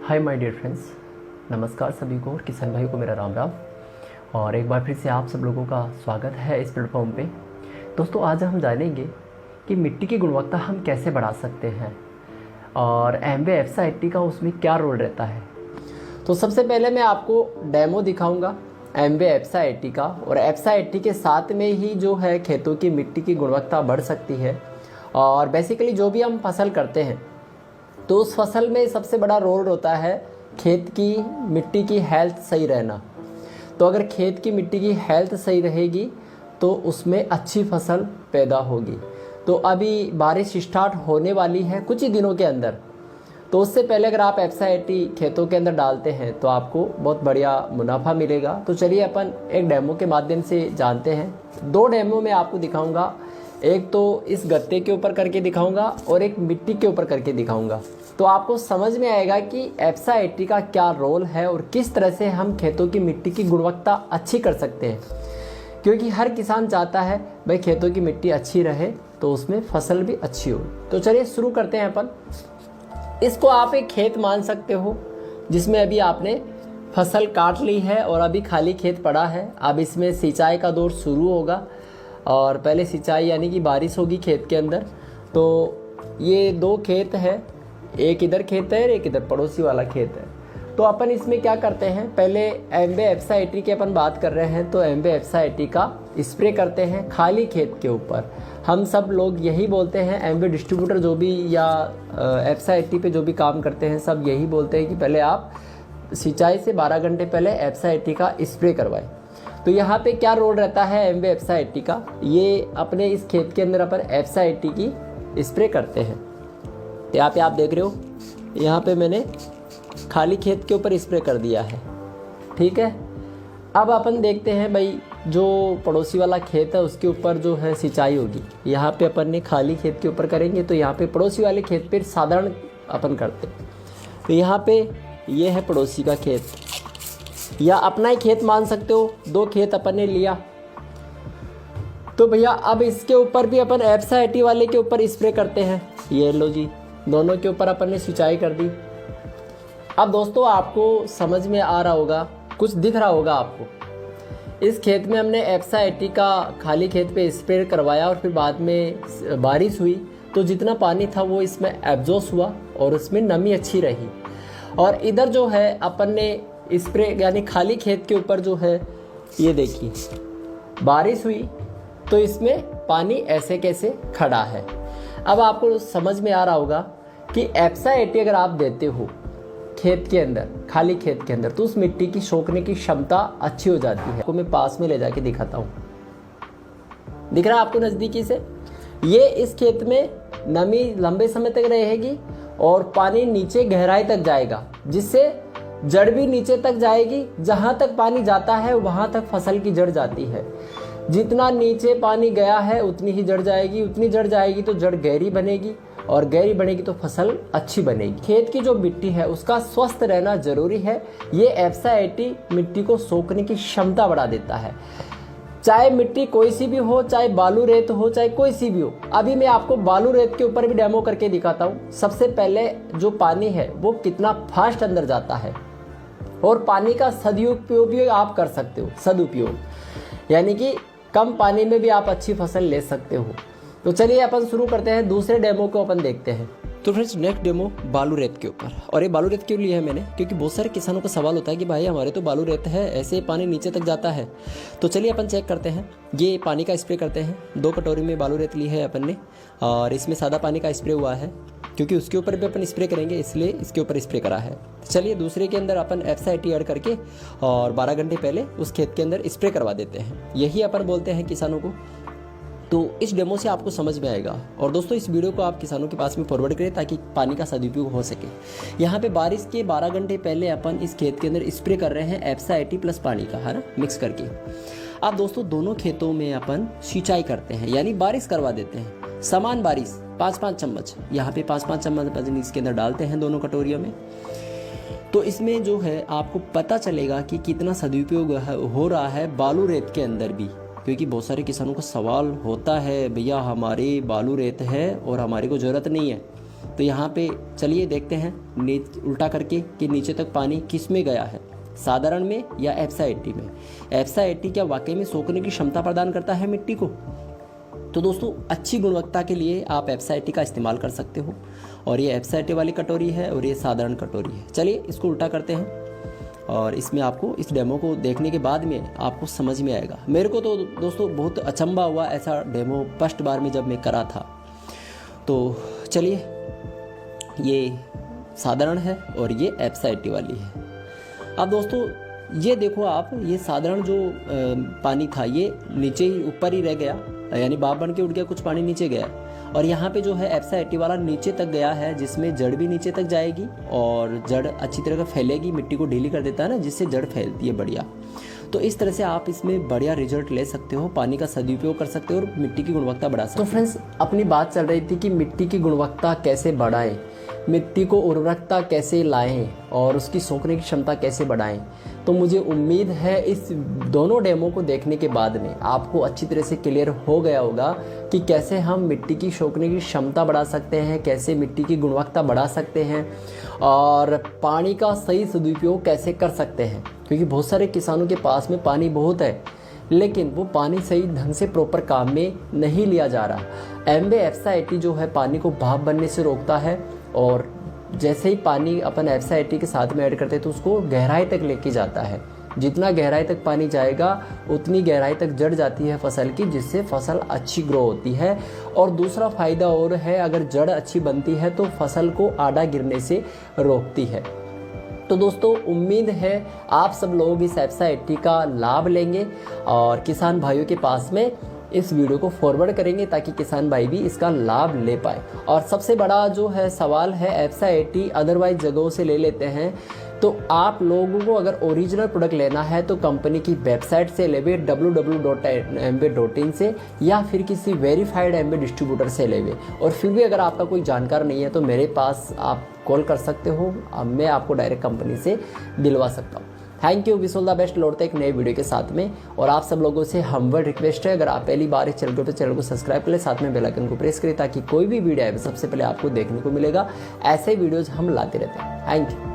Hi my dear friends, नमस्कार सभी को और किसान भाई को मेरा राम राम। और एक बार फिर से आप सब लोगों का स्वागत है इस प्लेटफॉर्म पे। दोस्तों, आज हम जानेंगे कि मिट्टी की गुणवत्ता हम कैसे बढ़ा सकते हैं और एमवे एफसाईटी का उसमें क्या रोल रहता है। तो सबसे पहले मैं आपको डेमो दिखाऊंगा एमवे एफसाईटी का, और एफसाईटी के साथ में ही जो है खेतों की मिट्टी की गुणवत्ता बढ़ सकती है। और बेसिकली जो भी हम फसल करते हैं तो उस फसल में सबसे बड़ा रोल होता है खेत की मिट्टी की हेल्थ सही रहना। तो अगर खेत की मिट्टी की हेल्थ सही रहेगी तो उसमें अच्छी फसल पैदा होगी। तो अभी बारिश स्टार्ट होने वाली है कुछ ही दिनों के अंदर, तो उससे पहले अगर आप एफसाईटी खेतों के अंदर डालते हैं तो आपको बहुत बढ़िया मुनाफा मिलेगा। तो चलिए अपन एक डेमो के माध्यम से जानते हैं। दो डेमो मैं आपको दिखाऊंगा, एक तो इस गत्ते के ऊपर करके दिखाऊंगा और एक मिट्टी के ऊपर करके दिखाऊंगा। तो आपको समझ में आएगा कि एफसाईटी का क्या रोल है और किस तरह से हम खेतों की मिट्टी की गुणवत्ता अच्छी कर सकते हैं। क्योंकि हर किसान चाहता है भाई खेतों की मिट्टी अच्छी रहे तो उसमें फसल भी अच्छी हो। तो चलिए शुरू करते हैं अपन। इसको आप एक खेत मान सकते हो जिसमें अभी आपने फसल काट ली है और अभी खाली खेत पड़ा है। अब इसमें सिंचाई का दौर शुरू होगा और पहले सिंचाई यानी कि बारिश होगी खेत के अंदर। तो ये दो खेत है, एक इधर खेत है और एक इधर पड़ोसी वाला खेत है। तो अपन इसमें क्या करते हैं, पहले एमवे एफसाईटी की अपन बात कर रहे हैं तो एमवे एफसाईटी का स्प्रे करते हैं खाली खेत के ऊपर। हम सब लोग यही बोलते हैं, एमवे डिस्ट्रीब्यूटर जो भी या एफसाईटी पे जो भी काम करते हैं सब यही बोलते हैं कि पहले आप सिंचाई से 12 घंटे पहले एफसाईटी का स्प्रे करवाएं। तो यहाँ पे क्या रोल रहता है एमवे एफसाईटी का, ये अपने इस खेत के अंदर अपन एफसाईटी की स्प्रे करते हैं। तो यहाँ पे आप देख रहे हो, यहाँ पे मैंने खाली खेत के ऊपर स्प्रे कर दिया है, ठीक है। अब अपन देखते हैं भाई जो पड़ोसी वाला खेत है उसके ऊपर जो है सिंचाई होगी। यहाँ पे अपन ने खाली खेत के ऊपर करेंगे तो यहाँ पे पड़ोसी वाले खेत पे साधारण अपन करते। तो यहाँ पे ये है पड़ोसी का खेत या अपना ही खेत मान सकते हो, दो खेत अपन ने लिया। तो भैया अब इसके ऊपर भी अपन एफसाईटी वाले के ऊपर स्प्रे करते हैं। ये लो जी, दोनों के ऊपर अपन ने सिंचाई कर दी। अब दोस्तों आपको समझ में आ रहा होगा, कुछ दिख रहा होगा आपको। इस खेत में हमने एफसाईटी का खाली खेत पे स्प्रे करवाया और फिर बाद में बारिश हुई तो जितना पानी था वो इसमें एब्जॉर्ब हुआ और उसमें नमी अच्छी रही। और इधर जो है अपन ने स्प्रे यानी खाली खेत के ऊपर जो है ये देखिए बारिश हुई तो इसमें पानी ऐसे कैसे खड़ा है। अब आपको समझ में आ रहा होगा कि एफसाईटी अगर आप देते हो खेत के अंदर, खाली खेत के अंदर, तो उस मिट्टी की सोखने की क्षमता अच्छी हो जाती है। आपको मैं पास में ले जाके दिखाता हूँ, दिख रहा है आपको नज़दीकी से। ये इस खेत में नमी लंबे समय तक रहेगी और पानी नीचे गहराई तक जाएगा, जिससे जड़ भी नीचे तक जाएगी। जहाँ तक पानी जाता है वहाँ तक फसल की जड़ जाती है। जितना नीचे पानी गया है उतनी ही जड़ जाएगी, उतनी जड़ जाएगी तो जड़ गहरी बनेगी और गहरी बनेगी तो फसल अच्छी बनेगी। खेत की जो मिट्टी है उसका स्वस्थ रहना जरूरी है। ये एफसाईटी मिट्टी को सोखने की क्षमता बढ़ा देता है। चाहे मिट्टी कोई सी भी हो, चाहे बालू रेत हो, चाहे कोई सी भी हो। अभी मैं आपको बालू रेत के ऊपर भी डेमो करके दिखाता हूँ। सबसे पहले जो पानी है वो कितना फास्ट अंदर जाता है और पानी का सदुपयोग भी आप कर सकते हो। सदुपयोग यानी कि कम पानी में भी आप अच्छी फसल ले सकते हो। तो चलिए अपन शुरू करते हैं, दूसरे डेमो को अपन देखते हैं। तो फ्रेंड्स नेक्स्ट डेमो बालू रेत के ऊपर। और ये बालू रेत क्यों लिया है मैंने, क्योंकि बहुत सारे किसानों का सवाल होता है कि भाई हमारे तो बालू रेत है, ऐसे पानी नीचे तक जाता है। तो चलिए अपन चेक करते हैं। ये पानी का स्प्रे करते हैं। 2 कटोरी में बालू रेत ली है अपन ने और इसमें सादा पानी का स्प्रे हुआ है क्योंकि उसके ऊपर भी अपन स्प्रे करेंगे, इसलिए इसके ऊपर स्प्रे करा है। चलिए दूसरे के अंदर अपन एफसाईटी ऐड करके और 12 घंटे पहले उस खेत के अंदर स्प्रे करवा देते हैं। यही अपन बोलते हैं किसानों को। तो इस डेमो से आपको समझ में आएगा। और दोस्तों इस वीडियो को आप किसानों के पास में फॉरवर्ड करें ताकि पानी का सदुपयोग हो सके। यहाँ पे बारिश के 12 घंटे पहले अपन इस खेत के अंदर स्प्रे कर रहे हैं एफसाईटी प्लस पानी का, है ना, मिक्स करके। अब दोस्तों दोनों खेतों में अपन सिंचाई करते हैं यानी बारिश करवा देते हैं। समान बारिश 5-5 चम्मच, यहाँ पे 5-5 चम्मच इसके अंदर डालते हैं दोनों कटोरियों में। तो इसमें जो है आपको पता चलेगा कि कितना सदुपयोग हो रहा है बालू रेत के अंदर भी। क्योंकि बहुत सारे किसानों का सवाल होता है, भैया हमारे बालू रेत है और हमारे को ज़रूरत नहीं है, तो यहाँ पे चलिए देखते हैं उल्टा करके कि नीचे तक पानी किस में गया है, साधारण में या एप्सा 80 में। एप्सा 80 क्या वाकई में सोखने की क्षमता प्रदान करता है मिट्टी को? तो दोस्तों अच्छी गुणवत्ता के लिए आप एप्सा 80 का इस्तेमाल कर सकते हो। और ये एप्सा 80 वाली कटोरी है और ये साधारण कटोरी है। चलिए इसको उल्टा करते हैं और इसमें आपको इस डेमो को देखने के बाद में आपको समझ में आएगा। मेरे को तो दोस्तों बहुत अचंभा हुआ ऐसा डेमो फर्स्ट बार में जब मैं करा था। तो चलिए, ये साधारण है और ये एप्सा 80 वाली है। अब दोस्तों ये देखो आप, ये साधारण जो पानी था ये नीचे ही ऊपर ही रह गया, यानी भाप बन के उड़ गया, कुछ पानी नीचे गया। और यहाँ पे जो है एप्सा 80 वाला नीचे तक गया है, जिसमें जड़ भी नीचे तक जाएगी और जड़ अच्छी तरह फैलेगी, मिट्टी को ढीली कर देता है ना, जिससे जड़ फैलती है बढ़िया। तो इस तरह से आप इसमें बढ़िया रिजल्ट ले सकते हो, पानी का सदुपयोग कर सकते हो और मिट्टी की गुणवत्ता बढ़ा सकते हो। तो फ्रेंड्स, अपनी बात चल रही थी कि मिट्टी की गुणवत्ता कैसे बढ़ाएं, मिट्टी को उर्वरकता कैसे लाएं और उसकी सोखने की क्षमता कैसे बढ़ाएं। तो मुझे उम्मीद है इस दोनों डेमो को देखने के बाद में आपको अच्छी तरह से क्लियर हो गया होगा कि कैसे हम मिट्टी की सोखने की क्षमता बढ़ा सकते हैं, कैसे मिट्टी की गुणवत्ता बढ़ा सकते हैं और पानी का सही सदुपयोग कैसे कर सकते हैं। क्योंकि बहुत सारे किसानों के पास में पानी बहुत है, लेकिन वो पानी सही ढंग से प्रॉपर काम में नहीं लिया जा रहा। एम्बे एप्सा 80 जो है पानी को भाप बनने से रोकता है और जैसे ही पानी अपन एप्सा 80 के साथ में ऐड करते हैं तो उसको गहराई तक लेके जाता है। जितना गहराई तक पानी जाएगा उतनी गहराई तक जड़ जाती है फसल की, जिससे फसल अच्छी ग्रो होती है। और दूसरा फायदा और है, अगर जड़ अच्छी बनती है तो फसल को आड़ा गिरने से रोकती है। तो दोस्तों उम्मीद है आप सब लोग इस एप्सा 80 का लाभ लेंगे और किसान भाइयों के पास में इस वीडियो को फॉरवर्ड करेंगे ताकि किसान भाई भी इसका लाभ ले पाए। और सबसे बड़ा जो है सवाल है, एप्सा 80 अदरवाइज जगहों से ले लेते हैं, तो आप लोगों को अगर ओरिजिनल प्रोडक्ट लेना है तो कंपनी की वेबसाइट से लेवे www.ambe.in से, या फिर किसी वेरीफाइड एम्बे डिस्ट्रीब्यूटर से लेवे। और फिर भी अगर आपका कोई जानकार नहीं है तो मेरे पास आप कॉल कर सकते हो, मैं आपको डायरेक्ट कंपनी से दिलवा सकता हूँ। Thank you, wish all the best. लौटते एक नए वीडियो के साथ में। और आप सब लोगों से हम्बल रिक्वेस्ट है, अगर आप पहली बार इस चैनल को तो चैनल को सब्सक्राइब कर ले, साथ में बेल आइकन को प्रेस करें ताकि कोई भी वीडियो आए सबसे पहले आपको देखने को मिलेगा। ऐसे वीडियोज हम लाते रहते हैं। Thank you.